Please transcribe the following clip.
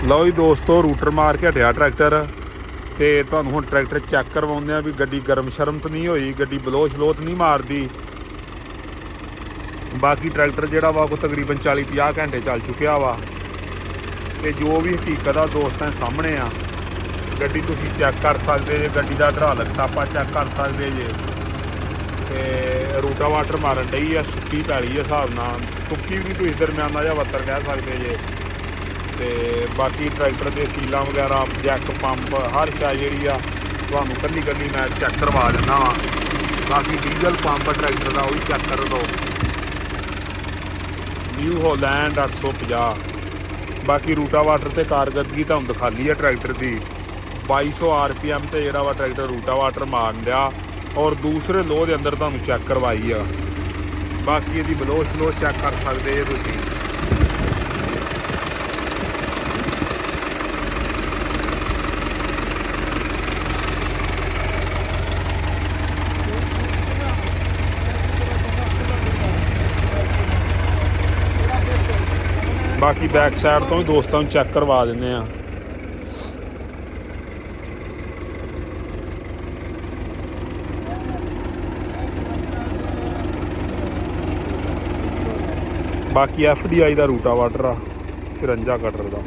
ਲਓ ਜੀ ਦੋਸਤੋ, ਰੂਟਰ ਮਾਰ ਕੇ ਹਟਿਆ ਟਰੈਕਟਰ ਤੇ ਤੁਹਾਨੂੰ ਹੁਣ ਟਰੈਕਟਰ ਚੈੱਕ ਕਰਵਾਉਂਦੇ ਆ ਵੀ ਗੱਡੀ ਗਰਮ ਸ਼ਰਮ ਤਾਂ ਨਹੀਂ ਹੋਈ, ਗੱਡੀ ਬਲੋ ਸ਼ਲੋ ਤਾਂ ਨਹੀਂ ਮਾਰਦੀ। ਬਾਕੀ ਟਰੈਕਟਰ ਜਿਹੜਾ ਵਾ ਉਹ ਤਕਰੀਬਨ 40-50 ਘੰਟੇ ਚੱਲ ਚੁੱਕਿਆ ਵਾ ਤੇ ਜੋ ਵੀ ਹਕੀਕਤ ਆ ਦੋਸਤਾਂ ਦੇ ਸਾਹਮਣੇ ਆ। ਗੱਡੀ ਤੁਸੀਂ ਚੈੱਕ ਕਰ ਸਕਦੇ ਜੇ, ਗੱਡੀ ਦਾ ਢਰਾਲਕ ਟਾਪਾ ਚੈੱਕ ਕਰ ਸਕਦੇ ਜੇ ਤੇ ਰੂਟਾਵਾਟਰ ਮਾਰਨ ਡਈ ਆ, ਸੁੱਕੀ ਪੈਲੀ ਆ ਹਿਸਾਬ ਨਾਲ, ਸੁੱਕੀ ਵੀ ਤੁਸੀਂ ਦਰਮਿਆਨਾ ਜਿਹਾ ਵੱਤਰ ਕਹਿ ਸਕਦੇ ਜੇ। ਤੇ ਬਾਕੀ ਟਰੈਕਟਰ ਦੇ ਸੀਲਾਂ ਵਗੈਰਾ, ਜੈਕ ਪੰਪ, ਹਰ ਸ਼ੈ ਜਿਹੜੀ ਆ ਤੁਹਾਨੂੰ ਕੱਲੀ ਕੱਲੀ ਮੈਂ ਚੈੱਕ ਕਰਵਾ ਦਿੰਦਾ ਵਾਂ। ਬਾਕੀ ਡੀਜ਼ਲ ਪੰਪ ਟਰੈਕਟਰ ਦਾ ਉਹ ਵੀ ਚੈੱਕ ਕਰ ਦਿਓ, ਨਿਊ ਹੋਲੈਂਡ 850। ਬਾਕੀ ਰੂਟਾਵਾਟਰ ਤੇ ਕਾਰਗਰਦਗੀ ਤੁਹਾਨੂੰ ਦਿਖਾ ਲਈ ਆ ਟਰੈਕਟਰ ਦੀ। 2200 RPM ਤੇ ਜਿਹੜਾ ਵਾ ਟਰੈਕਟਰ ਰੂਟਾਵਾਟਰ ਮਾਰਨ ਡਿਆ ਔਰ ਦੂਸਰੇ ਲੋਹ ਦੇ ਅੰਦਰ ਤੁਹਾਨੂੰ ਚੈੱਕ ਕਰਵਾਈ ਆ। ਬਾਕੀ ਇਹਦੀ ਬਲੋ ਸ਼ਲੋ ਚੈੱਕ ਕਰ ਸਕਦੇ ਜੇ ਤੁਸੀਂ। ਬਾਕੀ ਬੈਕ ਸਾਈਡ ਤੋਂ ਵੀ ਦੋਸਤਾਂ ਨੂੰ ਚੈੱਕ ਕਰਵਾ ਦਿੰਦੇ ਆ। ਬਾਕੀ FDI ਦਾ ਰੂਟਾਵਾਟਰ ਆ 54 ਕਟਰ ਦਾ।